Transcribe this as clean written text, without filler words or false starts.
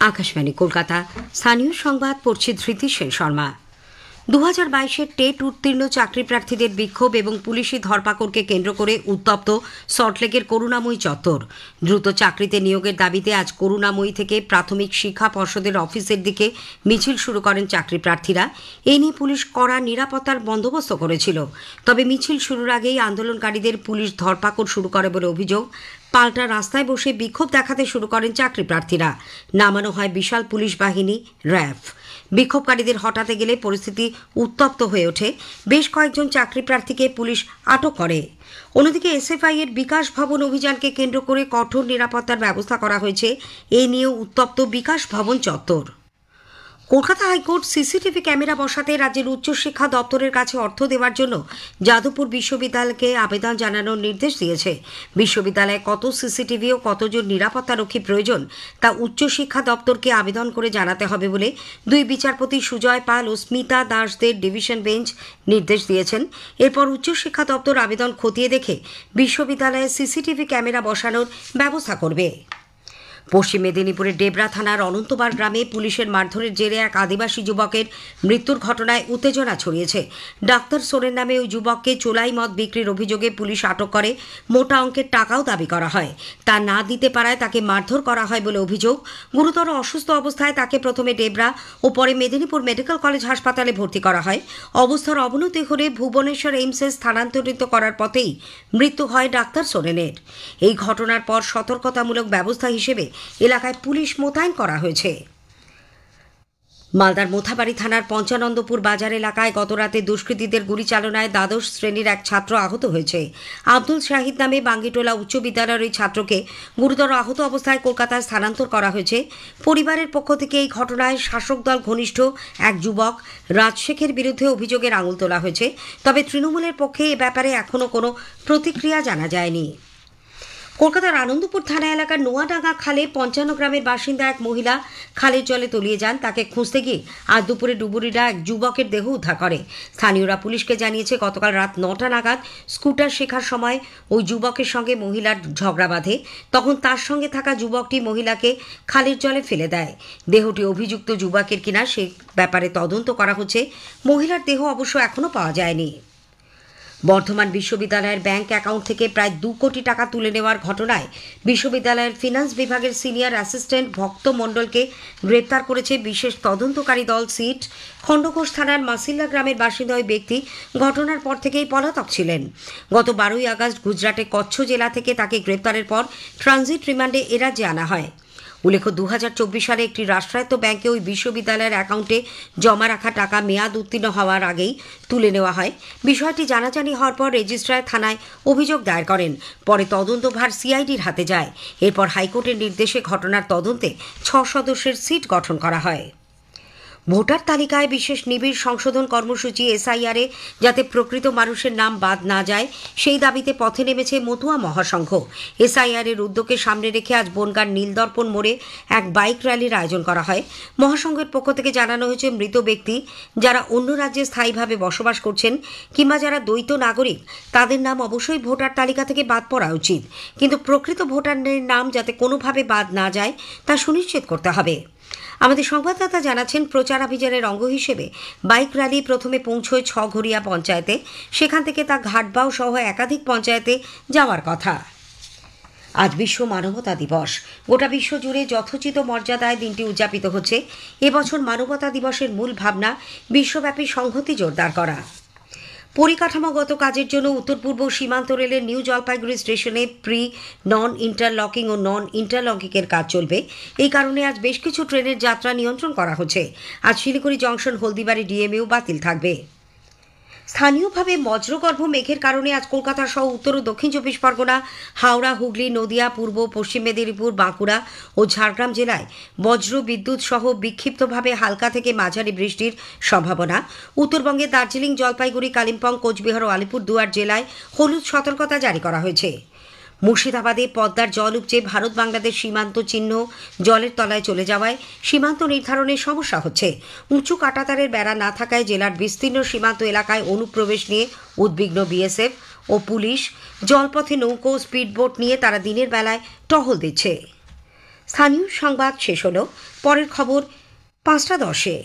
আকাশবাণী কলকাতা। স্থানীয় সংবাদ পড়ছে ধৃতি সেন শর্মা। 2022-এর টেট উত্তীর্ণ চাকরি প্রার্থীদের বিক্ষোভ এবং পুলিশি ধরপাকড়কে কেন্দ্র করে উত্তপ্ত সল্টলেকের করুণাময়ী চত্বর। দ্রুত চাকরিতে নিয়োগের দাবিতে আজ করুণাময়ী থেকে প্রাথমিক শিক্ষা পর্ষদের অফিসের দিকে মিছিল শুরু করেন চাকরি প্রার্থীরা। এ নিয়ে পুলিশ কড়া নিরাপত্তার বন্দোবস্ত করেছিল। তবে মিছিল শুরুর আগেই আন্দোলনকারীদের পুলিশ ধরপাকড় শুরু করে বলে অভিযোগ। পাল্টা রাস্তায় বসে বিক্ষোভ দেখাতে শুরু করেন চাকরি প্রার্থীরা। নামানো হয় বিশাল পুলিশ বাহিনী র্যাফ। বিক্ষোভকারীদের হটাতে গেলে পরিস্থিতি উত্তপ্ত হয়ে ওঠে। বেশ কয়েকজন চাকরি প্রার্থীকে পুলিশ আটক করে। অন্যদিকে এসএফআই এর বিকাশ ভবন অভিযানকে কেন্দ্র করে কঠোর নিরাপত্তার ব্যবস্থা করা হয়েছে। এ নিয়েও উত্তপ্ত বিকাশ ভবন চত্বর। কলকাতা হাইকোর্ট সিসিটিভি ক্যামেরা বসাতে রাজ্যের উচ্চশিক্ষা দপ্তরের কাছে অর্থ দেওয়ার জন্য যাদবপুর বিশ্ববিদ্যালয়কে আবেদন জানানোর নির্দেশ দিয়েছে। বিশ্ববিদ্যালয়ে কত সিসিটিভি ও কতজন নিরাপত্তারক্ষী প্রয়োজন তা উচ্চশিক্ষা দপ্তরকে আবেদন করে জানাতে হবে বলে দুই বিচারপতি সুজয় পাল ও স্মিতা দাসদের ডিভিশন বেঞ্চ নির্দেশ দিয়েছেন। এরপর উচ্চশিক্ষা দপ্তর আবেদন খতিয়ে দেখে বিশ্ববিদ্যালয়ে সিসিটিভি ক্যামেরা বসানোর ব্যবস্থা করবে। পশ্চিম মেদিনীপুরের ডেবরা থানার অনন্তবার গ্রামে পুলিশের মারধরের জেরে এক আদিবাসী যুবকের মৃত্যুর ঘটনায় উত্তেজনা ছড়িয়েছে। ডাক্তার সোরেন নামে ওই যুবককে চোলাই মদ বিক্রির অভিযোগে পুলিশ আটক করে। মোটা অঙ্কের টাকাও দাবি করা হয়। তা না দিতে পারায় তাকে মারধর করা হয় বলে অভিযোগ। গুরুতর অসুস্থ অবস্থায় তাকে প্রথমে ডেবরা ও পরে মেদিনীপুর মেডিকেল কলেজ হাসপাতালে ভর্তি করা হয়। অবস্থার অবনতি হলে ভুবনেশ্বর এইমসে স্থানান্তরিত করার পথেই মৃত্যু হয় ডাক্তার সোরেনের। এই ঘটনার পর সতর্কতামূলক ব্যবস্থা হিসেবে এলাকায় পুলিশ মোতায়েন করা হয়েছে। মালদার মোথাবাড়ি থানার পঞ্চানন্দপুর বাজার এলাকায় গতরাতে দুষ্কৃতীদের গুলি চালনায় দ্বাদশ শ্রেণীর এক ছাত্র আহত হয়েছে। আব্দুল শাহিদ নামে বাঙ্গিটোলা উচ্চ বিদ্যালয়ের ওই ছাত্রকে গুরুতর আহত অবস্থায় কলকাতায় স্থানান্তর করা হয়েছে। পরিবারের পক্ষ থেকে এই ঘটনায় শাসক দল ঘনিষ্ঠ এক যুবক রাজ শেখের বিরুদ্ধে অভিযোগের আঙুল তোলা হয়েছে। তবে তৃণমূলের পক্ষে এ ব্যাপারে এখনও কোনো প্রতিক্রিয়া জানা যায়নি। কলকাতার আনন্দপুর থানা এলাকার নোয়াডাঙ্গা খালে 55 গ্রামের বাসিন্দা এক মহিলা খালের জলে তলিয়ে যান। তাকে খুঁজতে গিয়ে আজ দুপুরে ডুবুরিরা এক যুবকের দেহ উদ্ধার করে। স্থানীয়রা পুলিশকে জানিয়েছে গতকাল রাত 9টা নাগাদ স্কুটার শেখার সময় ওই যুবকের সঙ্গে মহিলার ঝগড়া বাঁধে। তখন তার সঙ্গে থাকা যুবকটি মহিলাকে খালের জলে ফেলে দেয়। দেহটি অভিযুক্ত যুবকের কিনা সে ব্যাপারে তদন্ত করা হচ্ছে। মহিলার দেহ অবশ্য এখনও পাওয়া যায়নি। বর্ধমান বিশ্ববিদ্যালয়ের ব্যাংক অ্যাকাউন্ট থেকে প্রায় 2 কোটি টাকা তুলে নেওয়ার ঘটনায় বিশ্ববিদ্যালয়ের ফিনান্স বিভাগের সিনিয়র অ্যাসিস্ট্যান্ট ভক্ত মণ্ডলকে গ্রেপ্তার করেছে বিশেষ তদন্তকারী দল সিট। খণ্ডঘোষ থানার মাসিল্লা গ্রামের বাসিন্দা ওই ব্যক্তি ঘটনার পর থেকেই পলাতক ছিলেন। গত 12ই আগস্ট গুজরাটে কচ্ছ জেলা থেকে তাকে গ্রেপ্তারের পর ট্রানজিট রিমান্ডে এ রাজ্যে আনা হয়। উল্লেখ্য 2024 সালে একটি রাষ্ট্রায়ত্ত ব্যাংকে ওই বিশ্ববিদ্যালয়ের অ্যাকাউন্টে জমা রাখা টাকা মেয়াদ উত্তীর্ণ হওয়ার আগেই তুলে নেওয়া হয়। বিষয়টি জানাজানি হওয়ার পর রেজিস্ট্রার থানায় অভিযোগ দায়ের করেন। পরে তদন্তভার সিআইডির হাতে যায়। এরপর হাইকোর্টের নির্দেশে ঘটনার তদন্তে 6 সদস্যের সিট গঠন করা হয়। ভোটার তালিকায় বিশেষ নিবিড় সংশোধন কর্মসূচি এসআইআরে যাতে প্রকৃত মানুষের নাম বাদ না যায় সেই দাবিতে পথে নেমেছে মতুয়া মহাসংঘ। এসআইআরের উদ্যোগকে সামনে রেখে আজ বনগাঁর নীলদর্পণ মোড়ে এক বাইক র্যালির আয়োজন করা হয়। মহাসংঘের পক্ষ থেকে জানানো হয়েছে মৃত ব্যক্তি যারা অন্য রাজ্যে স্থায়ীভাবে বসবাস করছেন কিংবা যারা দ্বৈত নাগরিক তাদের নাম অবশ্যই ভোটার তালিকা থেকে বাদ পড়া উচিত, কিন্তু প্রকৃত ভোটারের নাম যাতে কোনোভাবে বাদ না যায় তা সুনিশ্চিত করতে হবে। আমাদের সংবাদদাতা জানাচ্ছেন প্রচারাভিযানের অঙ্গ হিসেবে বাইক র্যালি প্রথমে পৌঁছয় 6 ঘড়িয়া পঞ্চায়েতে। সেখান থেকে তা ঘাটবাউ সহ একাধিক পঞ্চায়েতে যাওয়ার কথা। আজ বিশ্ব মানবতা দিবস। গোটা বিশ্ব জুড়ে যথোচিত মর্যাদায় দিনটি উদযাপিত হচ্ছে। এবছর মানবতা দিবসের মূল ভাবনা বিশ্বব্যাপী সংহতি জোরদার করা। পরিকাঠামোগত কাজের জন্য উত্তর পূর্ব সীমান্ত রেলের নিউ জলপাইগুড়ি স্টেশনে নন ইন্টারলকিং ও নন ইন্টারলকিংয়ের কাজ চলবে। এই কারণে আজ বেশ কিছু ট্রেনের যাত্রা নিয়ন্ত্রণ করা হচ্ছে। আজ শিলিগুড়ি জংশন হলদিবাড়ি ডিএমইউ বাতিল থাকবে। স্থানীয়ভাবে বজ্রগর্ভ মেঘের কারণে আজ কলকাতা সহ উত্তর ও দক্ষিণ 24 পরগনা, হাওড়া, হুগলি, নদিয়া, পূর্ব পশ্চিম মেদিনীপুর, বাঁকুড়া ও ঝাড়গ্রাম জেলায় বজ্র বিদ্যুৎ সহ বিক্ষিপ্তভাবে হালকা থেকে মাঝারি বৃষ্টির সম্ভাবনা। উত্তরবঙ্গে দার্জিলিং, জলপাইগুড়ি, কালিম্পং, কোচবিহার ও আলিপুরদুয়ার জেলায় হলুদ সতর্কতা জারি করা হয়েছে। মুর্শিদাবাদে পদ্মার জল উপচে ভারত বাংলাদেশ সীমান্ত চিহ্ন জলের তলায় চলে যাওয়ায় সীমান্ত নির্ধারণে সমস্যা হচ্ছে। উঁচু কাঁটাতারের বেড়া না থাকায় জেলার বিস্তীর্ণ সীমান্ত এলাকায় অনুপ্রবেশ নিয়ে উদ্বিগ্ন বিএসএফ ও পুলিশ। জলপথে নৌকো, স্পিডবোট নিয়ে তারা দিনের বেলায় টহল দিচ্ছে। স্থানীয় সংবাদ শেষ হলো। পরের খবর 5:10-এ।